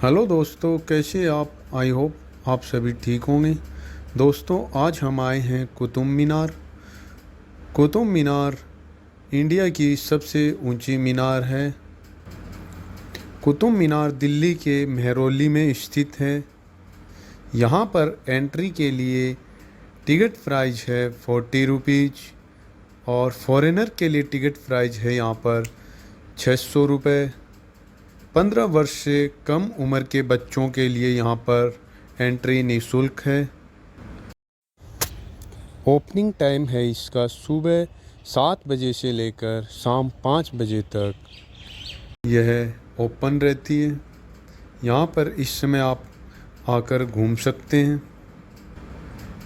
Hello दोस्तों, कैसे आप? आई होप आप सभी ठीक होंगे। दोस्तों, आज हम आए हैं कुतुब मीनार। कुतुब मीनार इंडिया की सबसे ऊंची मीनार है। कुतुब मीनार दिल्ली के मेहरौली में स्थित है। यहाँ पर एंट्री के लिए टिकट प्राइस है 40 रुपीज़ और फॉरेनर के लिए टिकट प्राइस है यहाँ पर 600 रुपये। 15 वर्ष से कम उम्र के बच्चों के लिए यहाँ पर एंट्री निःशुल्क है। ओपनिंग टाइम है इसका सुबह 7 बजे से लेकर शाम 5 बजे तक यह ओपन रहती है। यहाँ पर इस समय आप आकर घूम सकते हैं।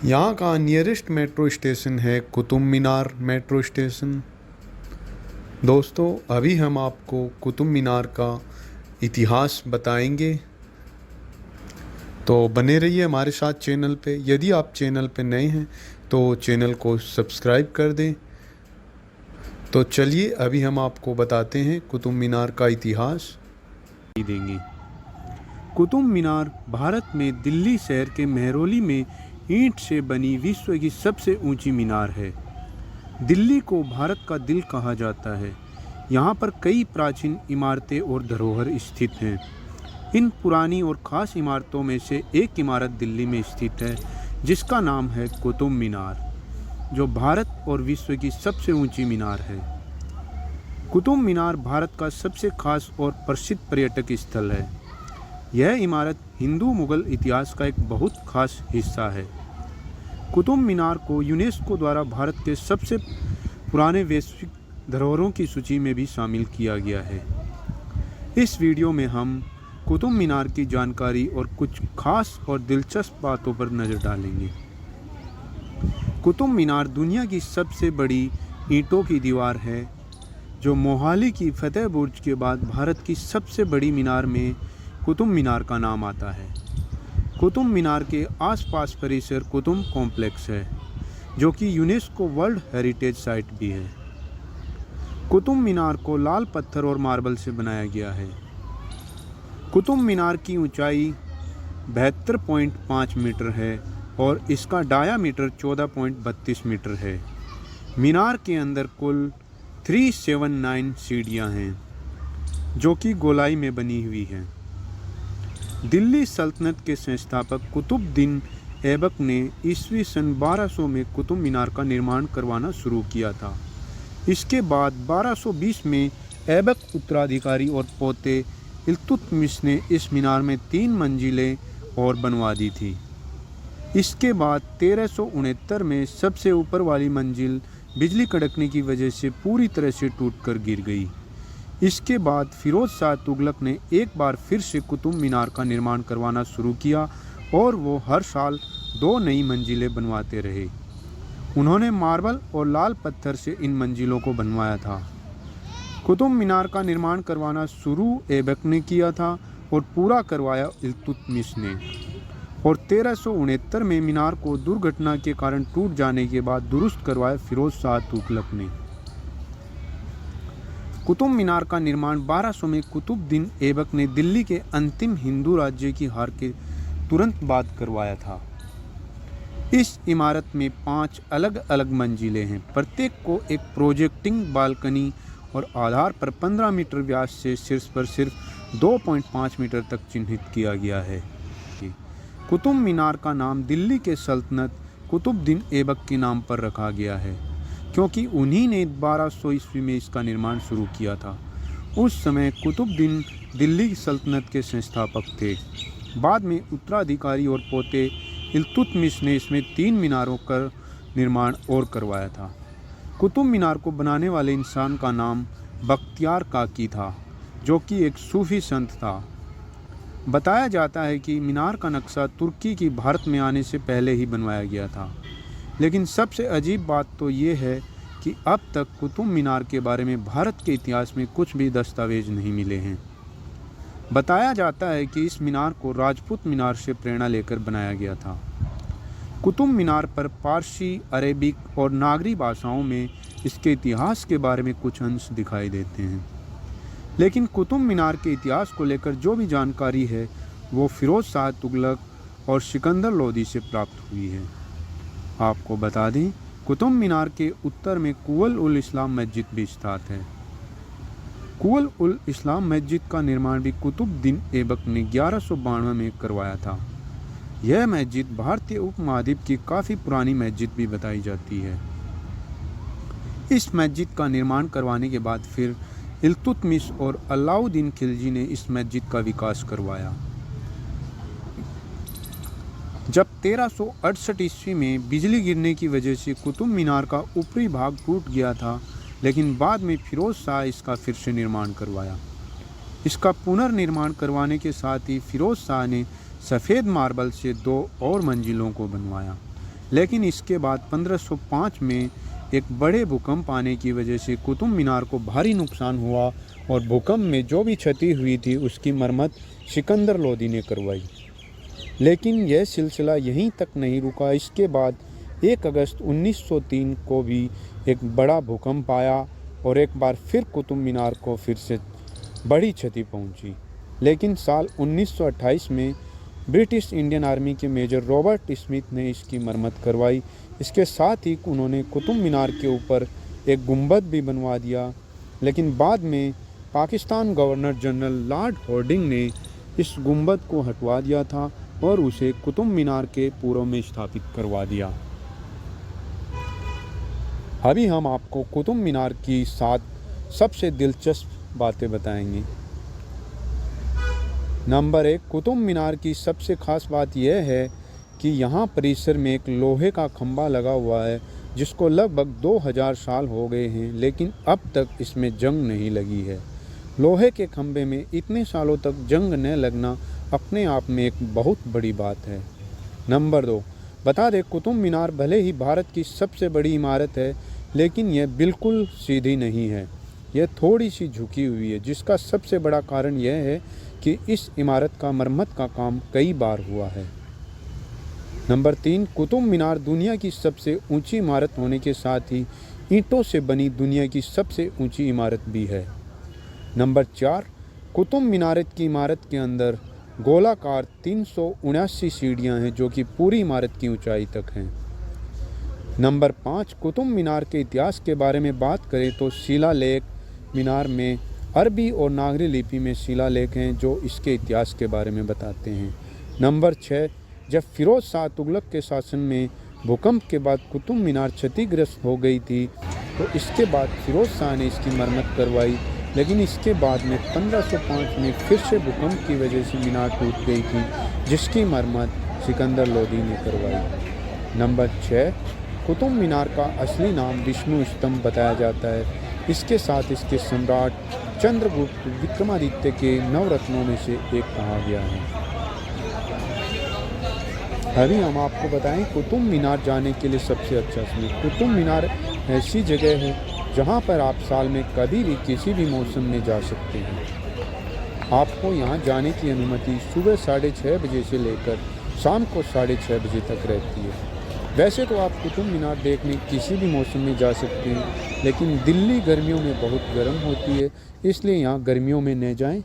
यहाँ का नियरेस्ट मेट्रो स्टेशन है कुतुब मीनार मेट्रो स्टेशन। दोस्तों, अभी हम आपको कुतुब मीनार का इतिहास बताएंगे, तो बने रहिए हमारे साथ चैनल पे। यदि आप चैनल पे नए हैं तो चैनल को सब्सक्राइब कर दें। तो चलिए अभी हम आपको बताते हैं कुतुब मीनार का इतिहास देंगे। कुतुब मीनार भारत में दिल्ली शहर के मेहरौली में ईंट से बनी विश्व की सबसे ऊंची मीनार है। दिल्ली को भारत का दिल कहा जाता है। यहाँ पर कई प्राचीन इमारतें और धरोहर स्थित हैं। इन पुरानी और ख़ास इमारतों में से एक इमारत दिल्ली में स्थित है जिसका नाम है कुतुब मीनार, जो भारत और विश्व की सबसे ऊंची मीनार है। कुतुब मीनार भारत का सबसे खास और प्रसिद्ध पर्यटक स्थल है। यह इमारत हिंदू मुगल इतिहास का एक बहुत खास हिस्सा है। कुतुब मीनार को यूनेस्को द्वारा भारत के सबसे पुराने वैश्विक धरोहरों की सूची में भी शामिल किया गया है। इस वीडियो में हम कुतुब मीनार की जानकारी और कुछ खास और दिलचस्प बातों पर नज़र डालेंगे। कुतुब मीनार दुनिया की सबसे बड़ी ईंटों की दीवार है, जो मोहाली की फतेह बुर्ज के बाद भारत की सबसे बड़ी मीनार में कुतुब मीनार का नाम आता है। कुतुब मीनार के आसपास परिसर कुतुब कॉम्प्लेक्स है, जो कि यूनेस्को वर्ल्ड हेरिटेज साइट भी है। कुतुब मीनार को लाल पत्थर और मार्बल से बनाया गया है। कुतुब मीनार की ऊंचाई 72.5 मीटर है और इसका डायामीटर 14.32 मीटर है। मीनार के अंदर कुल 379 सीढ़ियां हैं, जो कि गोलाई में बनी हुई हैं। दिल्ली सल्तनत के संस्थापक कुतुबुद्दीन ऐबक ने ईस्वी सन 1200 में कुतुब मीनार का निर्माण करवाना शुरू किया था। इसके बाद 1220 में ऐबक उत्तराधिकारी और पोते इल्तुतमिश ने इस मीनार में 3 मंजिलें और बनवा दी थी। इसके बाद 1369 में सबसे ऊपर वाली मंजिल बिजली कड़कने की वजह से पूरी तरह से टूटकर गिर गई। इसके बाद फिरोज शाह तुगलक ने एक बार फिर से कुतुब मीनार का निर्माण करवाना शुरू किया और वो हर साल 2 नई मंजिलें बनवाते रहे। उन्होंने मार्बल और लाल पत्थर से इन मंजिलों को बनवाया था। कुतुब मीनार का निर्माण करवाना शुरू ऐबक ने किया था और पूरा करवाया इल्तुतमिश ने, और 1369 में मीनार को दुर्घटना के कारण टूट जाने के बाद दुरुस्त करवाया फिरोज शाह तुगलक ने। कुतुब मीनार का निर्माण 1200 में कुतुबुद्दीन ऐबक ने दिल्ली के अंतिम हिंदू राज्य की हार के तुरंत बाद करवाया था। इस इमारत में 5 अलग अलग मंजिलें हैं। प्रत्येक को एक प्रोजेक्टिंग बालकनी और आधार पर 15 मीटर व्यास से शीर्ष पर सिर्फ 2.5 मीटर तक चिन्हित किया गया है। कुतुब मीनार का नाम दिल्ली के सल्तनत कुतुबुद्दीन ऐबक के नाम पर रखा गया है, क्योंकि उन्हीं ने 1200 ईस्वी में इसका निर्माण शुरू किया था। उस समय कुतुबुद्दीन दिल्ली की सल्तनत के संस्थापक थे। बाद में उत्तराधिकारी और पोते इल्तुतमिश ने इसमें 3 मीनारों का निर्माण और करवाया था। कुतुब मीनार को बनाने वाले इंसान का नाम बख्तियार काकी था, जो कि एक सूफी संत था। बताया जाता है कि मीनार का नक्शा तुर्की की भारत में आने से पहले ही बनवाया गया था। लेकिन सबसे अजीब बात तो ये है कि अब तक कुतुब मीनार के बारे में भारत के इतिहास में कुछ भी दस्तावेज नहीं मिले हैं। बताया जाता है कि इस मीनार को राजपूत मीनार से प्रेरणा लेकर बनाया गया था। कुतुब मीनार पर पारसी, अरेबिक और नागरी भाषाओं में इसके इतिहास के बारे में कुछ अंश दिखाई देते हैं। लेकिन कुतुब मीनार के इतिहास को लेकर जो भी जानकारी है वो फिरोज़ शाह तुगलक और सिकंदर लोदी से प्राप्त हुई है। आपको बता दें, कुतुब मीनार के उत्तर में कुवल उल इस्लाम मस्जिद भी स्थित है। कुवल उल इस्लाम मस्जिद का निर्माण भी कुतुबुद्दीन ऐबक ने 1192 में करवाया था। यह मस्जिद भारतीय उपमहाद्वीप की काफ़ी पुरानी मस्जिद भी बताई जाती है। इस मस्जिद का निर्माण करवाने के बाद फिर इल्तुतमिश और अलाउद्दीन खिलजी ने इस मस्जिद का विकास करवाया। जब 1368 ईस्वी में बिजली गिरने की वजह से कुतुब मीनार का ऊपरी भाग टूट गया था, लेकिन बाद में फिरोज़ शाह इसका फिर से निर्माण करवाया। इसका पुनर्निर्माण करवाने के साथ ही फिरोज़ शाह ने सफ़ेद मार्बल से 2 और मंजिलों को बनवाया। लेकिन इसके बाद 1505 में एक बड़े भूकंप आने की वजह से कुतुब मीनार को भारी नुकसान हुआ और भूकंप में जो भी क्षति हुई थी उसकी मरम्मत सिकंदर लोदी ने करवाई। लेकिन यह सिलसिला यहीं तक नहीं रुका। इसके बाद 1 अगस्त 1903 को भी एक बड़ा भूकंप आया और एक बार फिर कुतुब मीनार को फिर से बड़ी क्षति पहुंची। लेकिन साल 1928 में ब्रिटिश इंडियन आर्मी के मेजर रॉबर्ट स्मिथ ने इसकी मरम्मत करवाई। इसके साथ ही उन्होंने कुतुब मीनार के ऊपर एक गुंबद भी बनवा दिया। लेकिन बाद में Pakistan governor general Lord Hardinge ने इस गुंबद को हटवा दिया था और उसे कुतुब मीनार के पूर्व में स्थापित करवा दिया। अभी हम आपको कुतुब मीनार की 7 सबसे दिलचस्प बातें बताएंगे। नंबर 1, कुतुब मीनार की सबसे ख़ास बात यह है कि यहाँ परिसर में एक लोहे का खंभा लगा हुआ है जिसको लगभग 2000 साल हो गए हैं, लेकिन अब तक इसमें जंग नहीं लगी है। लोहे के खंभे में इतने सालों तक जंग न लगना अपने आप में एक बहुत बड़ी बात है। नंबर 2, बता दें कुतुब मीनार भले ही भारत की सबसे बड़ी इमारत है, लेकिन यह बिल्कुल सीधी नहीं है। यह थोड़ी सी झुकी हुई है, जिसका सबसे बड़ा कारण यह है कि इस इमारत का मरम्मत का काम कई बार हुआ है। नंबर 3, कुतुब मीनार दुनिया की सबसे ऊंची इमारत होने के साथ ही ईंटों से बनी दुनिया की सबसे ऊंची इमारत भी है। नंबर 4, कुतुब मीनार की इमारत के अंदर गोलाकार 379 सीढ़ियाँ हैं जो कि पूरी इमारत की ऊंचाई तक हैं। नंबर 5, कुतुब मीनार के इतिहास के बारे में बात करें तो शिलालेख मीनार में अरबी और नागरी लिपि में शिलालेख हैं जो इसके इतिहास के बारे में बताते हैं। नंबर 6, जब फिरोज़ शाह तुगलक के शासन में भूकंप के बाद कुतुब मीनार क्षतिग्रस्त हो गई थी तो इसके बाद फिरोज़ शाह ने इसकी मरम्मत करवाई, लेकिन इसके बाद में 1505 में फिर से भूकंप की वजह से मीनार टूट गई थी जिसकी मरम्मत सिकंदर लोदी ने करवाई। नंबर 6, कुतुब मीनार का असली नाम विष्णु स्तंभ बताया जाता है। इसके साथ इसके सम्राट चंद्रगुप्त विक्रमादित्य के 9 रत्नों में से एक कहा गया है। अभी हम आपको बताएं कुतुब मीनार जाने के लिए सबसे अच्छा समय। कुतुब मीनार ऐसी जगह है जहां पर आप साल में कभी भी किसी भी मौसम में जा सकते हैं। आपको यहां जाने की अनुमति सुबह 6:30 बजे से लेकर शाम को 6:30 बजे तक रहती है। वैसे तो आप कुतुब मीनार देखने किसी भी मौसम में जा सकते हैं, लेकिन दिल्ली गर्मियों में बहुत गर्म होती है, इसलिए यहाँ गर्मियों में न जाएं।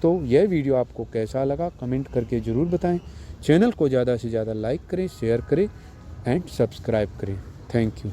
दोस्तों यह वीडियो आपको कैसा लगा कमेंट करके ज़रूर बताएं। चैनल को ज़्यादा से ज़्यादा लाइक करें, शेयर करें एंड सब्सक्राइब करें। Thank you.